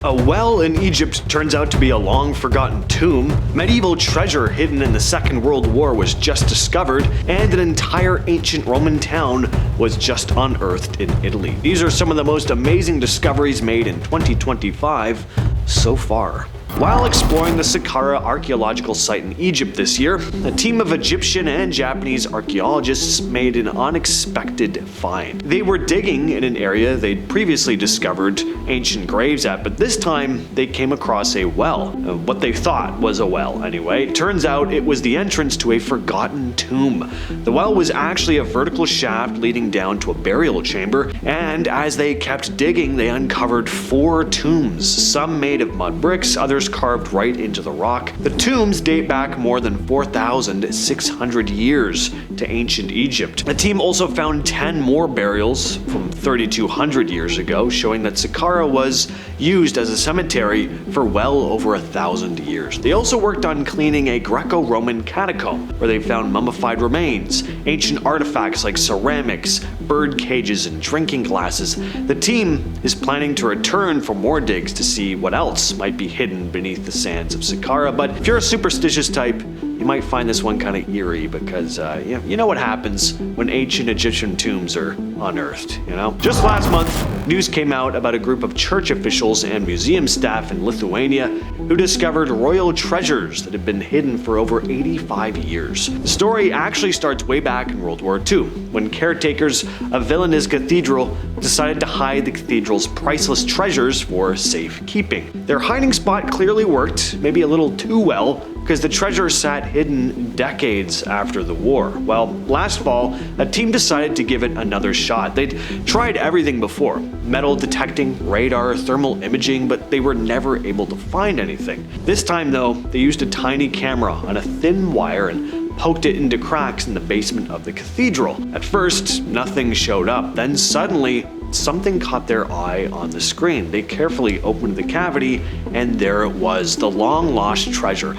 A well in Egypt turns out to be a long-forgotten tomb, medieval treasure hidden in the Second World War was just discovered, and an entire ancient Roman town was just unearthed in Italy. These are some of the most amazing discoveries made in 2025 so far. While exploring the Saqqara archaeological site in Egypt this year, a team of Egyptian and Japanese archaeologists made an unexpected find. They were digging in an area they'd previously discovered ancient graves at, but this time they came across a well. What they thought was a well, anyway. Turns out it was the entrance to a forgotten tomb. The well was actually a vertical shaft leading down to a burial chamber, and as they kept digging, they uncovered 4 tombs, some made of mud bricks, others carved right into the rock. The tombs date back more than 4,600 years to ancient Egypt. The team also found 10 more burials from 3,200 years ago, showing that Saqqara was used as a cemetery for well over 1,000 years. They also worked on cleaning a Greco-Roman catacomb, where they found mummified remains, ancient artifacts like ceramics, bird cages, and drinking glasses. The team is planning to return for more digs to see what else might be hidden beneath the sands of Saqqara, but if you're a superstitious type, you might find this one kind of eerie because you know what happens when ancient Egyptian tombs are unearthed, you know? Just last month, news came out about a group of church officials and museum staff in Lithuania who discovered royal treasures that had been hidden for over 85 years. The story actually starts way back in World War II, when caretakers of Vilnius Cathedral decided to hide the cathedral's priceless treasures for safekeeping. Their hiding spot clearly worked, maybe a little too well, because the treasure sat hidden decades after the war. Well, last fall, a team decided to give it another shot. They'd tried everything before: metal detecting, radar, thermal imaging, but they were never able to find anything. This time though, they used a tiny camera on a thin wire and poked it into cracks in the basement of the cathedral. At first, nothing showed up. Then suddenly, something caught their eye on the screen. They carefully opened the cavity, and there it was, the long-lost treasure.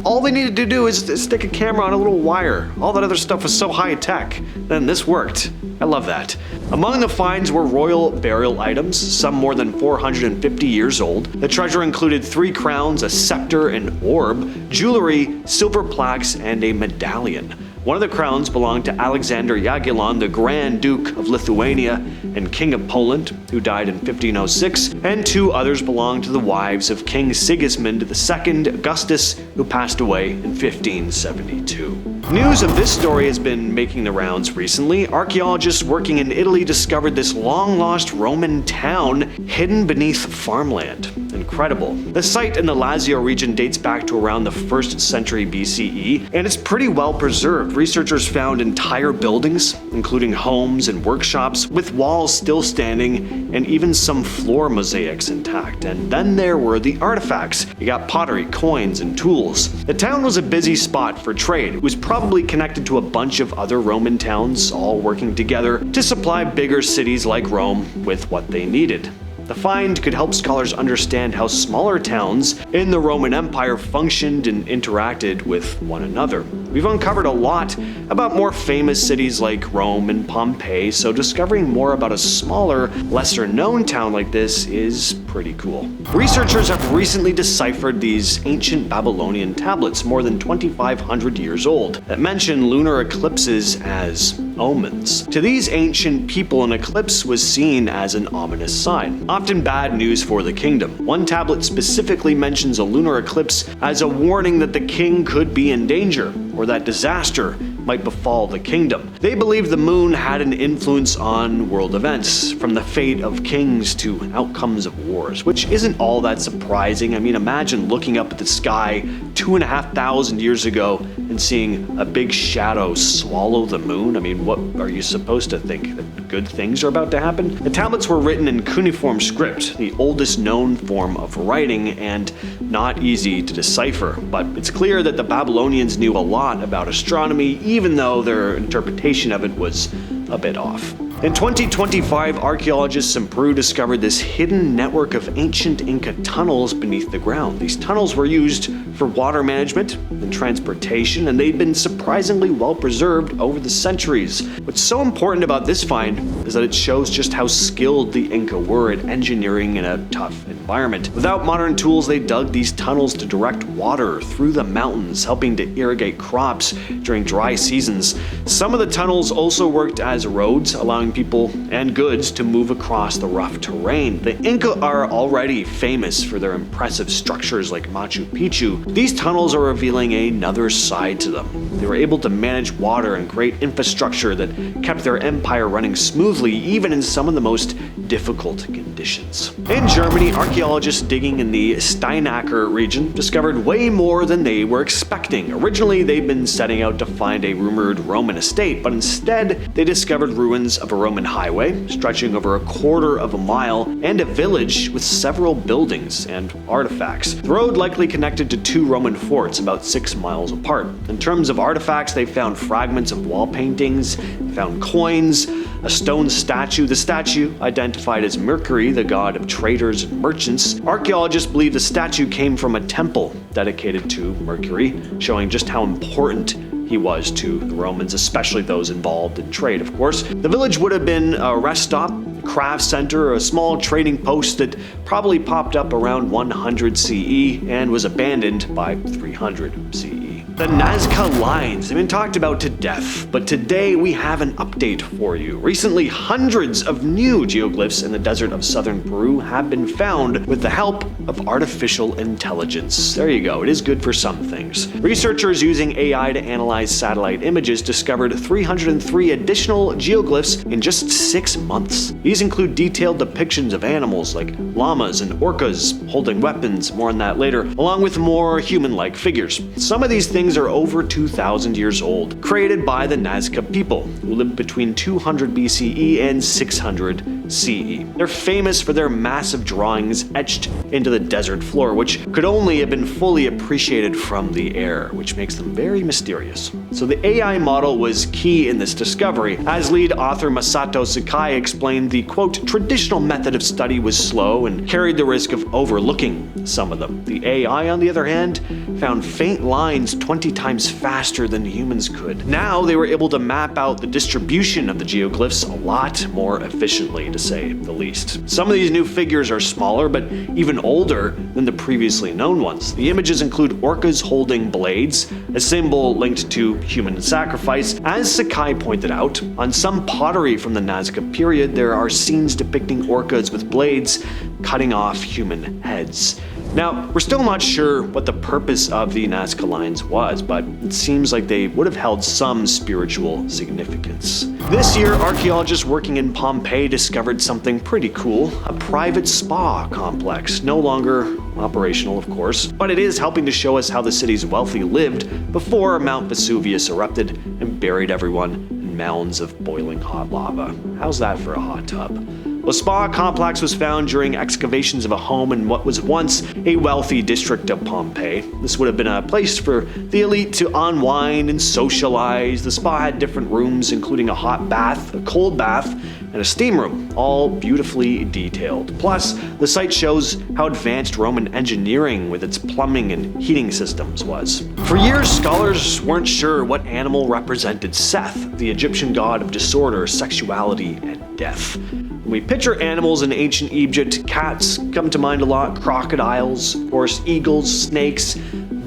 All they needed to do is stick a camera on a little wire. All that other stuff was so high-tech. Then this worked. I love that. Among the finds were royal burial items, some more than 450 years old. The treasure included 3 crowns, a scepter, an orb, jewelry, silver plaques, and a medallion. One of the crowns belonged to Alexander Jagiellon, the Grand Duke of Lithuania and King of Poland, who died in 1506, and 2 others belonged to the wives of King Sigismund II Augustus, who passed away in 1572. News of this story has been making the rounds recently. Archaeologists working in Italy discovered this long-lost Roman town hidden beneath farmland. Incredible. The site in the Lazio region dates back to around the 1st century BCE, and it's pretty well preserved. Researchers found entire buildings, including homes and workshops, with walls still standing and even some floor mosaics intact. And then there were the artifacts. You got pottery, coins, and tools. The town was a busy spot for trade. It was probably connected to a bunch of other Roman towns, all working together to supply bigger cities like Rome with what they needed. The find could help scholars understand how smaller towns in the Roman Empire functioned and interacted with one another. We've uncovered a lot about more famous cities like Rome and Pompeii, so discovering more about a smaller, lesser-known town like this is pretty cool. Researchers have recently deciphered these ancient Babylonian tablets, more than 2,500 years old, that mention lunar eclipses as omens. To these ancient people, an eclipse was seen as an ominous sign, often bad news for the kingdom. One tablet specifically mentions a lunar eclipse as a warning that the king could be in danger, or that disaster might befall the kingdom. They believed the moon had an influence on world events, from the fate of kings to outcomes of wars, which isn't all that surprising. I mean, imagine looking up at the sky 2,500 years ago and seeing a big shadow swallow the moon. I mean, what are you supposed to think? That good things are about to happen? The tablets were written in cuneiform script, the oldest known form of writing, and not easy to decipher. But it's clear that the Babylonians knew a lot about astronomy, even though their interpretation of it was a bit off. In 2025, archaeologists in Peru discovered this hidden network of ancient Inca tunnels beneath the ground. These tunnels were used for water management and transportation, and they've been surprisingly well preserved over the centuries. What's so important about this find is that it shows just how skilled the Inca were at engineering in a tough environment. Without modern tools, they dug these tunnels to direct water through the mountains, helping to irrigate crops during dry seasons. Some of the tunnels also worked as roads, allowing people and goods to move across the rough terrain. The Inca are already famous for their impressive structures like Machu Picchu. These tunnels are revealing another side to them. They were able to manage water and create infrastructure that kept their empire running smoothly, even in some of the most difficult conditions. In Germany, archaeologists digging in the Steinacker region discovered way more than they were expecting. Originally, they'd been setting out to find a rumored Roman estate, but instead, they discovered ruins of a Roman highway stretching over a quarter of a mile and a village with several buildings and artifacts. The road likely connected to two Roman forts about 6 miles apart. In terms of artifacts, they found fragments of wall paintings, found coins, a stone statue. The statue, identified as Mercury, the god of traders and merchants. Archaeologists believe the statue came from a temple dedicated to Mercury, showing just how important he was to the Romans, especially those involved in trade, of course. The village would have been a rest stop, craft center, a small trading post that probably popped up around 100 CE and was abandoned by 300 CE. The Nazca lines have been talked about to death, but today we have an update for you. Recently, hundreds of new geoglyphs in the desert of southern Peru have been found with the help of artificial intelligence. There you go, it is good for some things. Researchers using AI to analyze satellite images discovered 303 additional geoglyphs in just 6 months. These include detailed depictions of animals like llamas and orcas holding weapons, more on that later, along with more human-like figures. Some of these things are over 2,000 years old, created by the Nazca people, who lived between 200 BCE and 600 CE. They're famous for their massive drawings etched into the desert floor, which could only have been fully appreciated from the air, which makes them very mysterious. So the AI model was key in this discovery. As lead author Masato Sakai explained, the quote, traditional method of study was slow and carried the risk of overlooking some of them. The AI, on the other hand, found faint lines 20 times faster than humans could. Now they were able to map out the distribution of the geoglyphs a lot more efficiently, to say the least. Some of these new figures are smaller, but even older than the previously known ones. The images include orcas holding blades, a symbol linked to human sacrifice. As Sakai pointed out, on some pottery from the Nazca period, there are scenes depicting orcas with blades cutting off human heads. Now, we're still not sure what the purpose of the Nazca lines was, but it seems like they would have held some spiritual significance. This year, archaeologists working in Pompeii discovered something pretty cool, a private spa complex, no longer operational, of course, but it is helping to show us how the city's wealthy lived before Mount Vesuvius erupted and buried everyone in mounds of boiling hot lava. How's that for a hot tub? The spa complex was found during excavations of a home in what was once a wealthy district of Pompeii. This would have been a place for the elite to unwind and socialize. The spa had different rooms, including a hot bath, a cold bath, and a steam room, all beautifully detailed. Plus, the site shows how advanced Roman engineering with its plumbing and heating systems was. For years, scholars weren't sure what animal represented Seth, the Egyptian god of disorder, sexuality, and death. When we picture animals in ancient Egypt, cats come to mind a lot, crocodiles, of course, eagles, snakes,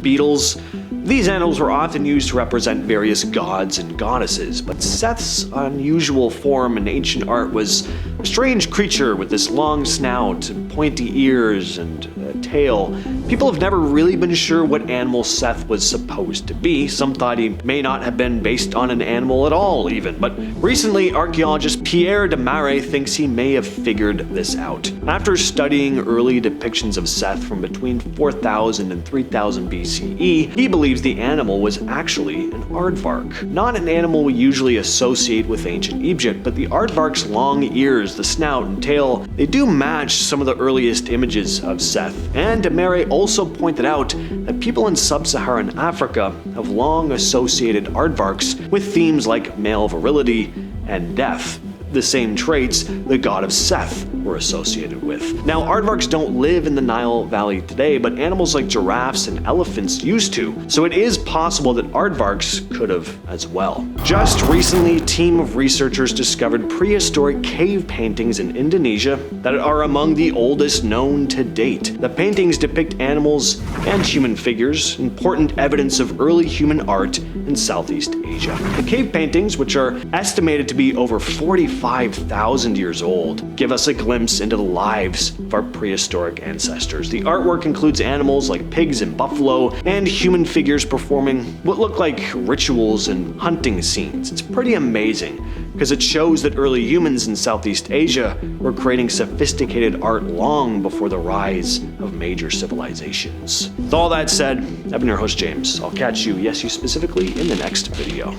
beetles. These animals were often used to represent various gods and goddesses, but Seth's unusual form in ancient art was a strange creature with this long snout and pointy ears and a tail. People have never really been sure what animal Seth was supposed to be. Some thought he may not have been based on an animal at all, even. But recently, archaeologist Pierre de Mare thinks he may have figured this out. After studying early depictions of Seth from between 4000 and 3000 BCE, he believes the animal was actually an aardvark. Not an animal we usually associate with ancient Egypt, but the aardvark's long ears, the snout and tail, they do match some of the earliest images of Seth. And de Mare also pointed out that people in sub-Saharan Africa have long associated aardvarks with themes like male virility and death. the same traits the god of Seth were associated with. Now, aardvarks don't live in the Nile Valley today, but animals like giraffes and elephants used to, so it is possible that aardvarks could have as well. Just recently, a team of researchers discovered prehistoric cave paintings in Indonesia that are among the oldest known to date. The paintings depict animals and human figures, important evidence of early human art in Southeast Asia. The cave paintings, which are estimated to be over 45,000 years old, give us a glimpse into the lives of our prehistoric ancestors. The artwork includes animals like pigs and buffalo, and human figures performing what look like rituals and hunting scenes. It's pretty amazing, because it shows that early humans in Southeast Asia were creating sophisticated art long before the rise of major civilizations. With all that said, I've been your host James. I'll catch you, yes you specifically, in the next video.